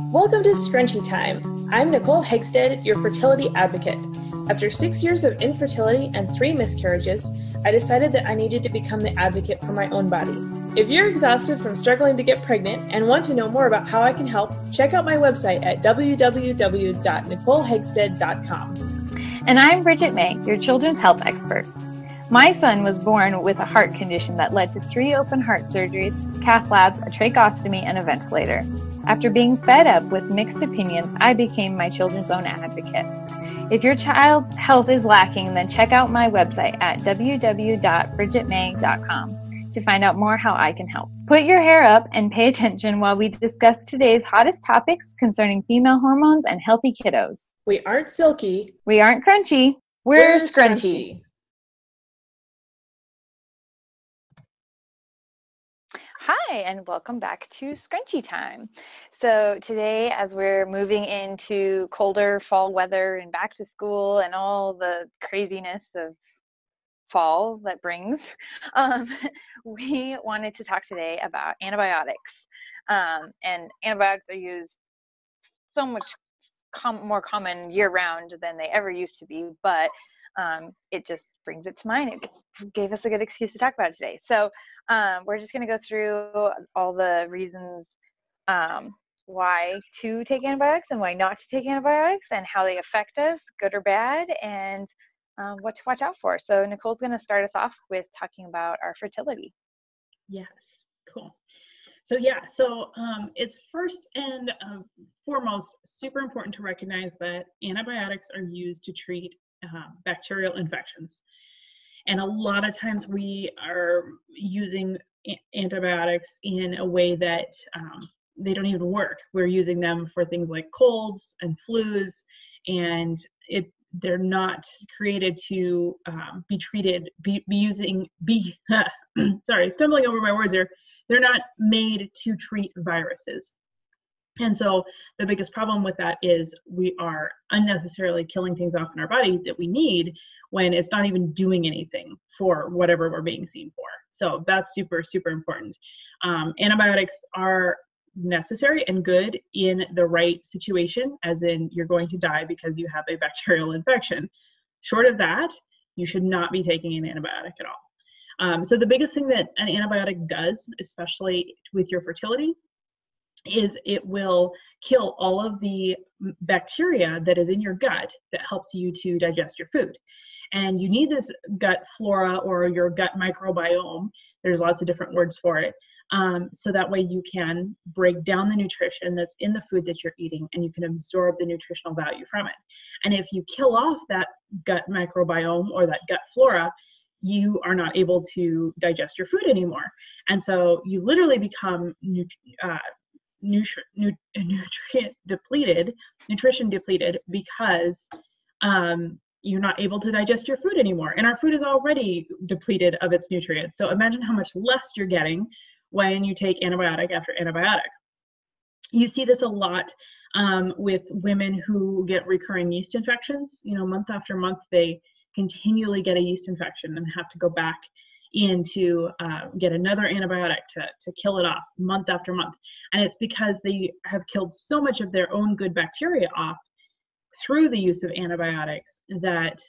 Welcome to Scrunchy Time. I'm Nicole Hegstead, your fertility advocate. After 6 years of infertility and 3 miscarriages, I decided that I needed to become the advocate for my own body. If you're exhausted from struggling to get pregnant and want to know more about how I can help, check out my website at www.nicolehegstead.com. And I'm Bridget May, your children's health expert. My son was born with a heart condition that led to 3 open heart surgeries, cath labs, a tracheostomy, and a ventilator. After being fed up with mixed opinions, I became my children's own advocate. If your child's health is lacking, then check out my website at www.bridgetmay.com to find out more how I can help. Put your hair up and pay attention while we discuss today's hottest topics concerning female hormones and healthy kiddos. We aren't silky. We aren't crunchy. We're scrunchy. Hi, and welcome back to Scrunchy Time. So today, as we're moving into colder fall weather and back to school and all the craziness of fall that brings, we wanted to talk today about antibiotics. And antibiotics are used so much more common year-round than they ever used to be, but it just brings it to mind. It gave us a good excuse to talk about it today. So we're just going to go through all the reasons why to take antibiotics and why not to take antibiotics and how they affect us, good or bad, and what to watch out for. So Nicole's going to start us off with talking about our fertility. Yes, cool. So it's first and foremost super important to recognize that antibiotics are used to treat bacterial infections. And a lot of times we are using antibiotics in a way that they don't even work. We're using them for things like colds and flus, and they're not created to sorry, stumbling over my words here. They're not made to treat viruses. And so the biggest problem with that is we are unnecessarily killing things off in our body that we need when it's not even doing anything for whatever we're being seen for. So that's super, super important. Antibiotics are necessary and good in the right situation, as in you're going to die because you have a bacterial infection. Short of that, you should not be taking an antibiotic at all. So the biggest thing that an antibiotic does, especially with your fertility, is it will kill all of the bacteria that is in your gut that helps you to digest your food. And you need this gut flora or your gut microbiome. There's lots of different words for it. So that way you can break down the nutrition that's in the food that you're eating and you can absorb the nutritional value from it. And if you kill off that gut microbiome or that gut flora, you are not able to digest your food anymore. And so you literally become nutrition depleted because you're not able to digest your food anymore. And our food is already depleted of its nutrients. So imagine how much less you're getting when you take antibiotic after antibiotic. You see this a lot with women who get recurring yeast infections. Month after month, they continually get a yeast infection and have to go back in to get another antibiotic to kill it off month after month. And it's because they have killed so much of their own good bacteria off through the use of antibiotics that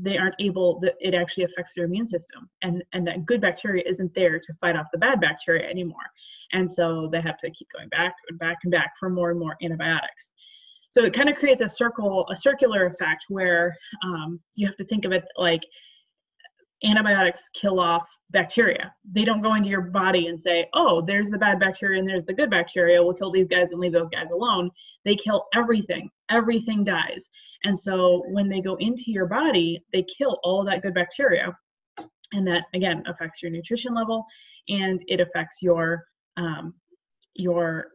they aren't able, that it actually affects their immune system. And that good bacteria isn't there to fight off the bad bacteria anymore. And so they have to keep going back and back and back for more and more antibiotics. So it kind of creates a circular effect where you have to think of it like antibiotics kill off bacteria. They don't go into your body and say, oh, there's the bad bacteria and there's the good bacteria. We'll kill these guys and leave those guys alone. They kill everything. Everything dies. And so when they go into your body, they kill all of that good bacteria. And that, again, affects your nutrition level and it affects your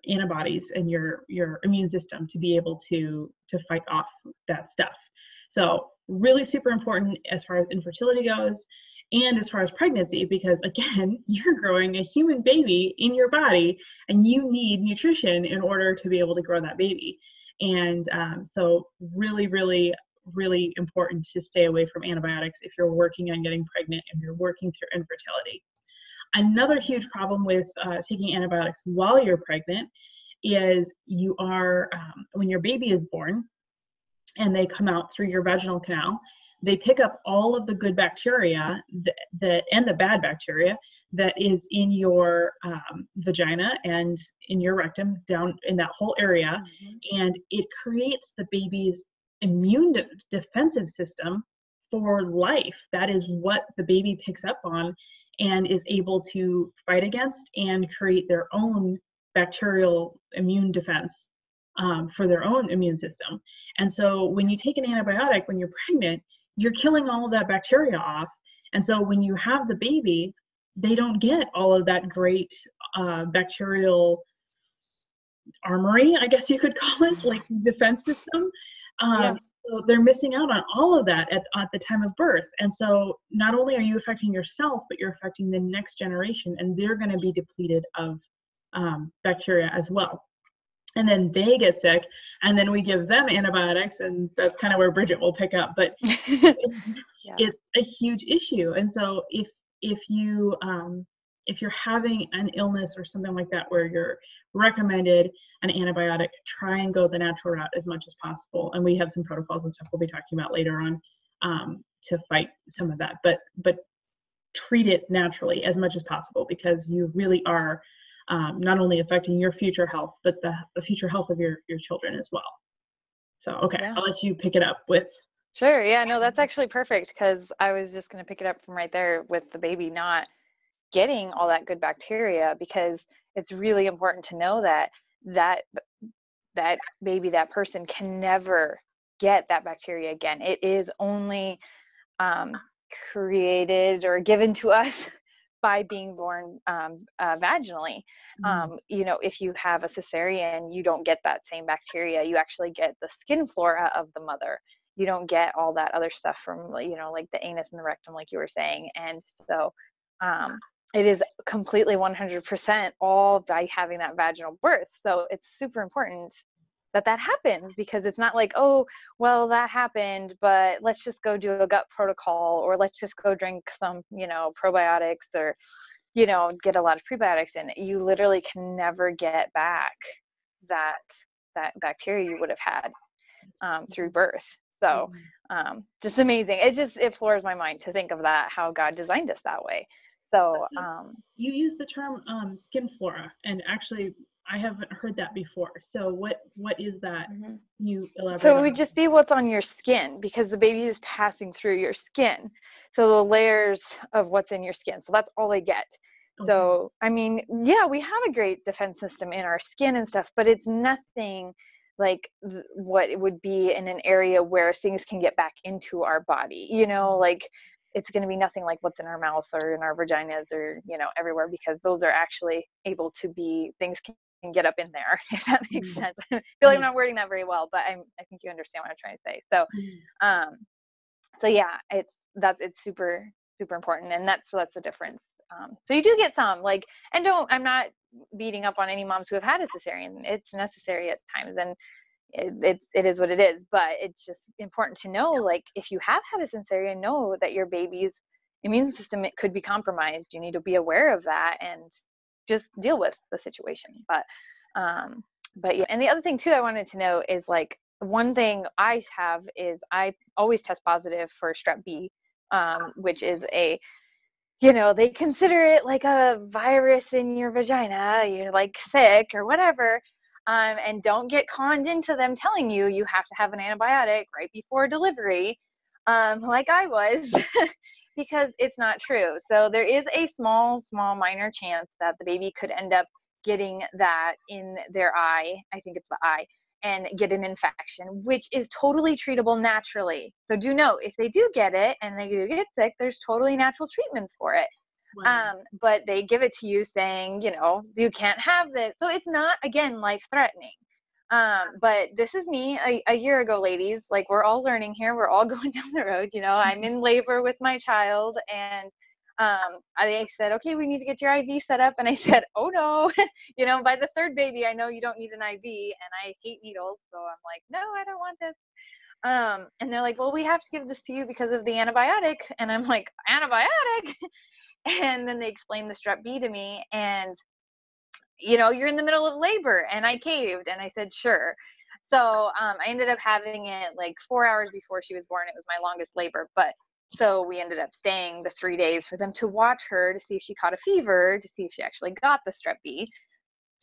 antibodies and your immune system to be able to fight off that stuff. So really super important as far as infertility goes and as far as pregnancy, because again, you're growing a human baby in your body and you need nutrition in order to be able to grow that baby. And so really, really, really important to stay away from antibiotics if you're working on getting pregnant and you're working through infertility. Another huge problem with taking antibiotics while you're pregnant is you are, when your baby is born and they come out through your vaginal canal, they pick up all of the good bacteria and the bad bacteria that is in your vagina and in your rectum, down in that whole area. And it creates the baby's immune defensive system for life. That is what the baby picks up on and is able to fight against and create their own bacterial immune defense for their own immune system. And so when you take an antibiotic when you're pregnant, you're killing all of that bacteria off. And so when you have the baby, they don't get all of that great bacterial armory, I guess you could call it, like defense system. So they're missing out on all of that at the time of birth. And so not only are you affecting yourself, but you're affecting the next generation, and they're going to be depleted of bacteria as well. And then they get sick, and then we give them antibiotics, and that's kind of where Bridget will pick up. But it's a huge issue. And so if you're having an illness or something like that where you're recommended an antibiotic, try and go the natural route as much as possible. And we have some protocols and stuff we'll be talking about later on to fight some of that. But treat it naturally as much as possible, because you really are not only affecting your future health, but the future health of your children as well. So, okay, I'll let you pick it up with. Sure. Yeah, no, that's actually perfect, because I was just going to pick it up from right there with the baby not getting all that good bacteria, because it's really important to know that baby, that person can never get that bacteria again. It is only created or given to us by being born vaginally. If you have a cesarean, you don't get that same bacteria. You actually get the skin flora of the mother. You don't get all that other stuff from, like the anus and the rectum, like you were saying. And so it is completely 100% all by having that vaginal birth. So it's super important that happens, because it's not like, oh, well, that happened, but let's just go do a gut protocol, or let's just go drink some, probiotics, or, get a lot of prebiotics in. You literally can never get back that bacteria you would have had through birth. So just amazing. It floors my mind to think of that, how God designed us that way. So you use the term skin flora, and actually I haven't heard that before. So what is that? You elaborate. So it would just be what's on your skin, because the baby is passing through your skin. So the layers of what's in your skin. So that's all they get. Okay. So, I mean, yeah, we have a great defense system in our skin and stuff, but it's nothing like what it would be in an area where things can get back into our body, like it's going to be nothing like what's in our mouth or in our vaginas or, everywhere, because those are actually able to be, things can get up in there, if that makes sense. I feel like I'm not wording that very well, but I think you understand what I'm trying to say. So, so yeah, it's super, super important. And that's the difference. So you do get some, and I'm not beating up on any moms who have had a cesarean. It's necessary at times, and it is what it is, but it's just important to know, if you have had a cesarean, know that your baby's immune system, it could be compromised. You need to be aware of that and just deal with the situation. But yeah. And the other thing too I wanted to know is, one thing I have is I always test positive for strep B, which is they consider it like a virus in your vagina. You're sick or whatever. And don't get conned into them telling you have to have an antibiotic right before delivery, like I was, because it's not true. So there is a small minor chance that the baby could end up getting that in their eye, I think it's the eye, and get an infection, which is totally treatable naturally. So do know, if they do get it and they do get sick, there's totally natural treatments for it. Wow. But they give it to you saying, you can't have this. So it's not, again, life-threatening. But this is me a year ago, ladies. We're all learning here. We're all going down the road. I'm in labor with my child, and I said, okay, we need to get your IV set up. And I said, oh no, by the third baby, I know you don't need an IV, and I hate needles. So I'm like, no, I don't want this. And they're like, well, we have to give this to you because of the antibiotic. And I'm like, antibiotic? And then they explained the strep B to me, and you know, you're in the middle of labor. And I caved and I said, sure. So I ended up having it like 4 hours before she was born. It was my longest labor. But so we ended up staying the 3 days for them to watch her to see if she caught a fever, to see if she actually got the strep B.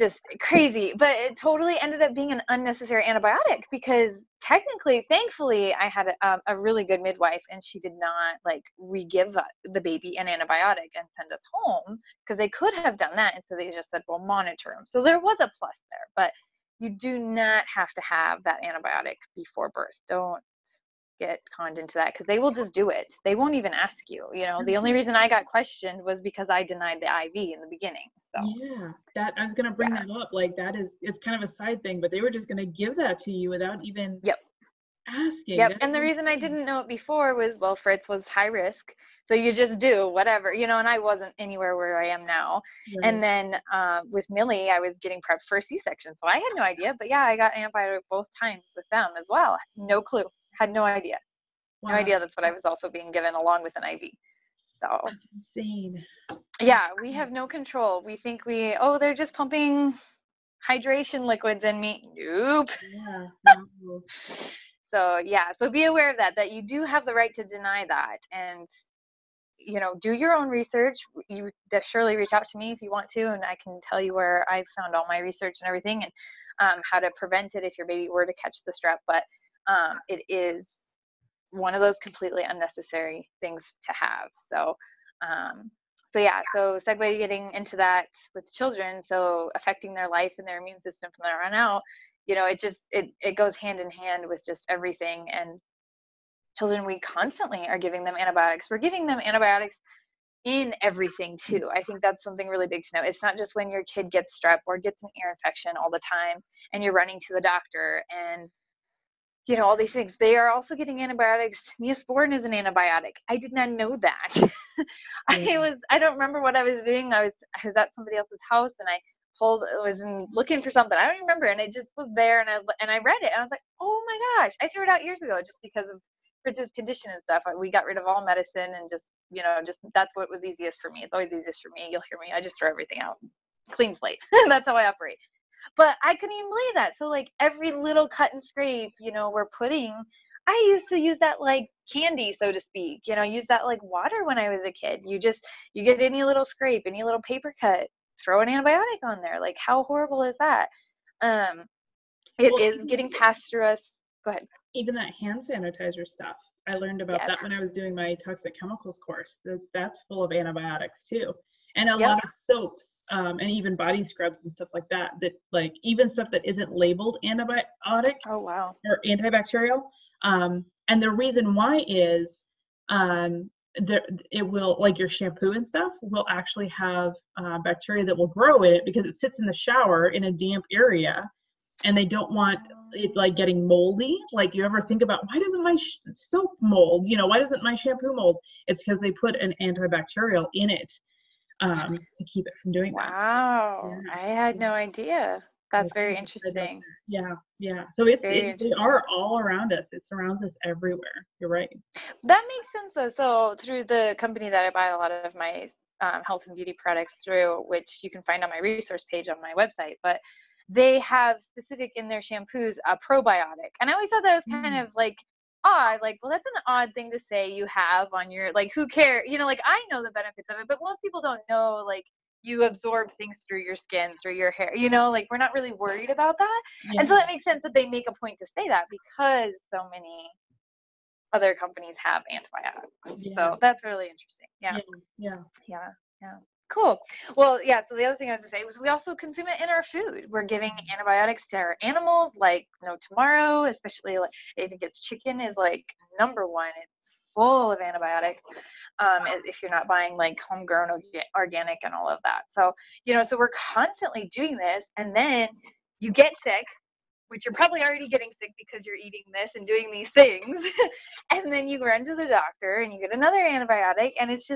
Just crazy. But it totally ended up being an unnecessary antibiotic because technically, thankfully, I had a really good midwife and she did not like re-give the baby an antibiotic and send us home, because they could have done that. And so they just said, well, monitor him. So there was a plus there, but you do not have to have that antibiotic before birth. Don't get conned into that, because they will just do it. They won't even ask you. You know, the only reason I got questioned was because I denied the IV in the beginning. So Yeah, that I was gonna bring that up. Like that is, it's kind of a side thing, but they were just gonna give that to you without even yep. asking. Yep. That And is the reason I insane. didn't know it before was, well, Fritz was high risk. So you just do whatever, you know, and I wasn't anywhere where I am now. Right. And then with Millie, I was getting prepped for a C-section. So I had no idea. But yeah, I got antibiotic both times with them as well. No clue. Had no idea. No Wow, idea that's what I was also being given along with an IV. So that's insane. yeah, we have no control. We think they're just pumping hydration liquids in me. Nope. Yeah. No. So yeah, so be aware of that you do have the right to deny that. And you know, do your own research. You surely reach out to me if you want to, and I can tell you where I found all my research and everything, and how to prevent it if your baby were to catch the strep. But it is one of those completely unnecessary things to have. So yeah, so segue getting into that with children, so affecting their life and their immune system from there on out, you know, it goes hand in hand with just everything. And children, we constantly are giving them antibiotics. We're giving them antibiotics in everything too. I think that's something really big to know. It's not just when your kid gets strep or gets an ear infection all the time and you're running to the doctor and you know all these things. They are also getting antibiotics. Neosporin is an antibiotic. I did not know that. Yeah. I don't remember what I was doing. I was at somebody else's house and I looking for something. I don't even remember, and it just was there, and I read it and I was like, oh my gosh, I threw it out years ago just because of Fritz's condition and stuff. We got rid of all medicine and just, you know, just that's what was easiest for me. It's always easiest for me. You'll hear me. I just throw everything out. Clean slate. That's how I operate. But I couldn't even believe that. So like every little cut and scrape, you know, I used to use that like candy, so to speak, you know, use that like water when I was a kid. You get any little scrape, any little paper cut, throw an antibiotic on there. Like how horrible is that? Um, it Well, is getting passed through us. Go ahead. even that hand sanitizer stuff, I learned about Yes. that when I was doing my toxic chemicals course. That's full of antibiotics too, and a Yep. lot of soaps, and even body scrubs and stuff like that. That like even stuff that isn't labeled antibiotic Oh wow. or antibacterial. And the reason why is there, it will, like your shampoo and stuff will actually have bacteria that will grow in it because it sits in the shower in a damp area, and they don't want it like getting moldy. Like you ever think about, why doesn't my soap mold? You know, why doesn't my shampoo mold? It's because they put an antibacterial in it to keep it from doing that. Wow. Yeah. I had no idea. That's very interesting. Yeah, yeah. So Very they interesting. are all around us. It surrounds us everywhere. You're right. That makes sense though. So through the company that I buy a lot of my health and beauty products through, which you can find on my resource page on my website, but they have specific in their shampoos a probiotic. And I always thought that was kind of like odd. Like, well, that's an odd thing to say you have on your, like, who cares? You know, like I know the benefits of it, but most people don't know, like, you absorb things through your skin, through your hair, you know, like we're not really worried about that. And so Yeah, that makes sense that they make a point to say that because so many other companies have antibiotics. yeah, So that's really interesting. Yeah. yeah, yeah. Yeah. Yeah. Cool. Well, yeah. So the other thing I was gonna say was we also consume it in our food. We're giving antibiotics to our animals like no tomorrow, especially like I think it's chicken is like number one. It's full of antibiotics. If you're not buying like homegrown organic and all of that. So, you know, so we're constantly doing this and then you get sick, which you're probably already getting sick because you're eating this and doing these things. And then you run to the doctor and you get another antibiotic. And it's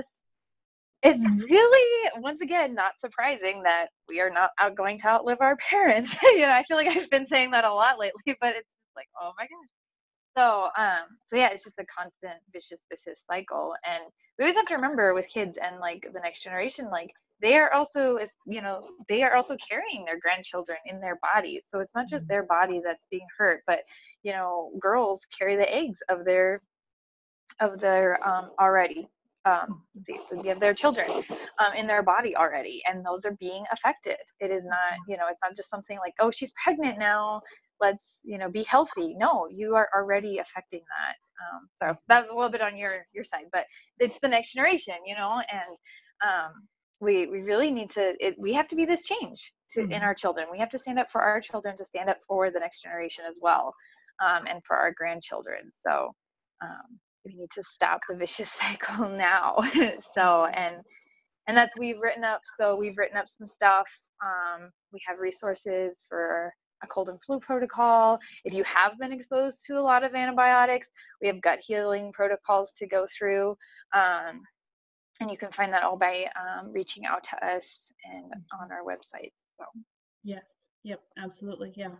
really, once again, not surprising that we are not going to outlive our parents. You know, I feel like I've been saying that a lot lately, but it's like, oh my gosh. So yeah, it's just a constant vicious cycle. And we always have to remember with kids and like the next generation, like they are also, they are also carrying their grandchildren in their bodies. So it's not just their body that's being hurt, but, girls carry the eggs of their already, of their children in their body already, and those are being affected. It is not, it's not just something like, oh, she's pregnant now, let's, be healthy. No, you are already affecting that. So that was a little bit on your side, but it's the next generation, and we really need to, we have to be this change in our children. We have to stand up for our children, to stand up for the next generation as well, and for our grandchildren. So we need to stop the vicious cycle now. So, and that's, we've written up some stuff. We have resources for a cold and flu protocol. If you have been exposed to a lot of antibiotics, we have gut healing protocols to go through. And you can find that all by reaching out to us and on our website. So. Yes. Yep. Absolutely. Yeah.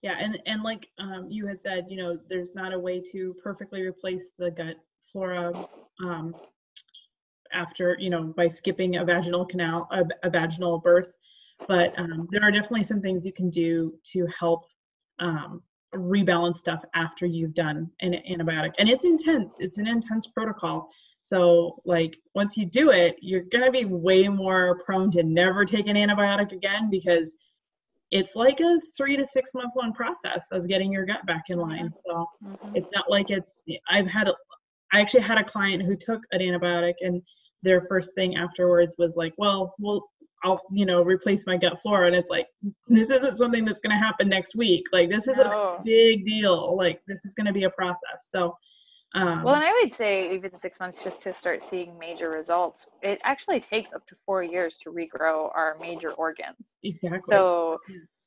Yeah. And like you had said, there's not a way to perfectly replace the gut flora after, by skipping a vaginal canal, a vaginal birth. But there are definitely some things you can do to help rebalance stuff after you've done an antibiotic. And it's intense. It's an intense protocol. So like once you do it, you're going to be way more prone to never take an antibiotic again, because it's like a 3 to 6 month long process of getting your gut back in line. So it's not like I actually had a client who took an antibiotic, and their first thing afterwards was like, well, I'll, replace my gut flora. And it's like, this isn't something that's going to happen next week. Like, this is a big deal. Like, this is going to be a process. So, well, and I would say even 6 months just to start seeing major results. It actually takes up to 4 years to regrow our major organs. Exactly. So,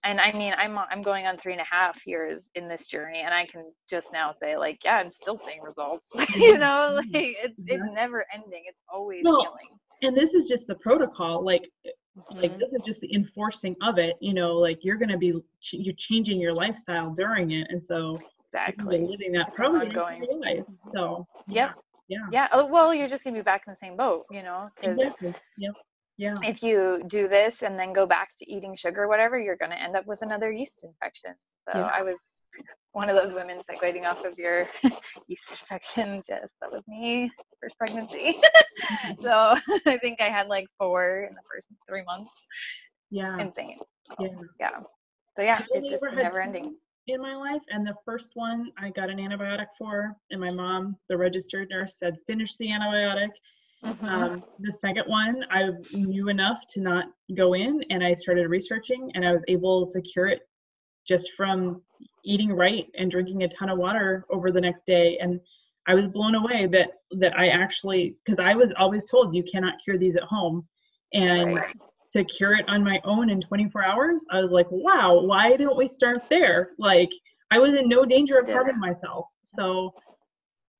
and I mean, I'm going on 3.5 years in this journey, and I can just now say, like, yeah, I'm still seeing results. It's never ending. It's always healing. And this is just the protocol. Like this is just the enforcing of it. Like you're changing your lifestyle during it, and so exactly you're living that probably ongoing your life. So yeah. Well, you're just gonna be back in the same boat, because exactly. Yeah. If you do this and then go back to eating sugar or whatever, you're going to end up with another yeast infection. So I was one of those women cycling off of your yeast infections. Yes, that was me, first pregnancy. So I think I had like 4 in the first 3 months. Yeah. Insane. Yeah. So it's just never ending. In my life, and the first one I got an antibiotic for, and my mom, the registered nurse, said finish the antibiotic. The second one, I knew enough to not go in, and I started researching, and I was able to cure it just from eating right and drinking a ton of water over the next day. And I was blown away that I actually, because I was always told you cannot cure these at home, and to cure it on my own in 24 hours, I was like, wow, why don't we start there? Like, I was in no danger of harming myself. So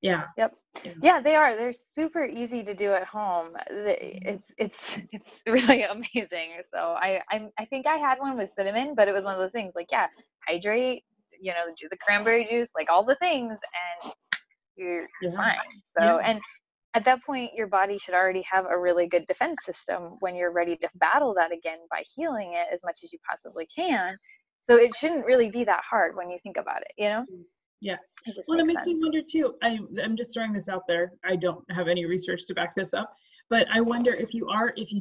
yeah. Yep. Yeah, they are. They're super easy to do at home. It's really amazing. So I think I had one with cinnamon, but it was one of those things like, hydrate, do the cranberry juice, like all the things, and you're fine. So and at that point, your body should already have a really good defense system when you're ready to battle that again by healing it as much as you possibly can. So it shouldn't really be that hard when you think about it, Yes. Well, it makes me wonder too. I'm just throwing this out there. I don't have any research to back this up, but I wonder if you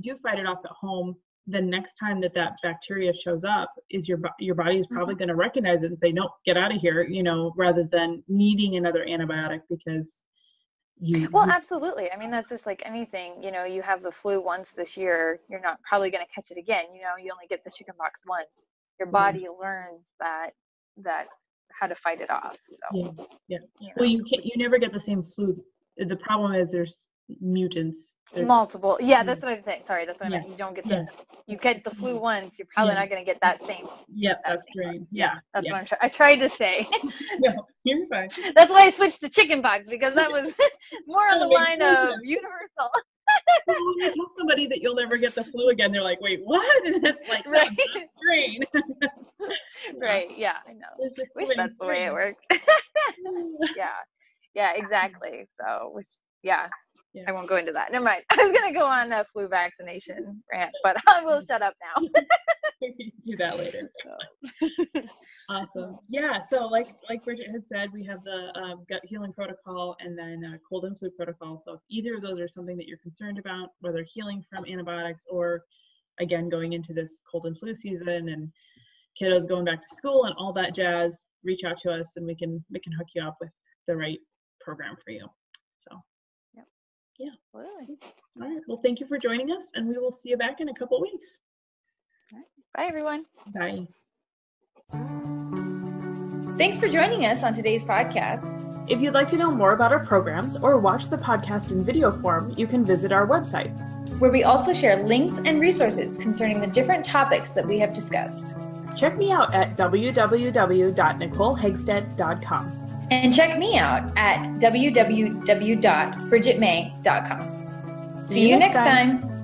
do fight it off at home, the next time that bacteria shows up, is your body is probably going to recognize it and say, nope, get out of here, rather than needing another antibiotic because Well, absolutely. I mean, that's just like anything, you have the flu once this year, you're not probably going to catch it again. You only get the chickenpox once. Your body learns that how to fight it off. So well, you never get the same flu. The problem is there's mutants. Multiple. Yeah, that's what I'm saying. Sorry, that's what I meant. You don't get you get the flu once, you're probably not going to get that same. Yep, that's great. Yeah. That's what I tried to say. No, you're fine. That's why I switched to chickenpox, because that was more on the line of universal. Well, when you tell somebody that you'll never get the flu again, they're like, wait, what? And it's like, right. That's great. Right, yeah, I know. Wish that's the way it works. Yeah, exactly. So, I won't go into that. Never mind. I was going to go on a flu vaccination rant, but I will shut up now. We can do that later. Awesome. Yeah. So like Bridget had said, we have the gut healing protocol and then cold and flu protocol. So if either of those are something that you're concerned about, whether healing from antibiotics or again going into this cold and flu season and kiddos going back to school and all that jazz, reach out to us and we can hook you up with the right program for you. So yeah. Absolutely. All right. Well, thank you for joining us, and we will see you back in a couple weeks. All right. Bye, everyone. Bye. Thanks for joining us on today's podcast. If you'd like to know more about our programs or watch the podcast in video form, you can visit our websites, where we also share links and resources concerning the different topics that we have discussed. Check me out at www.nicolehegsted.com. And check me out at www.bridgetmay.com. See you next time.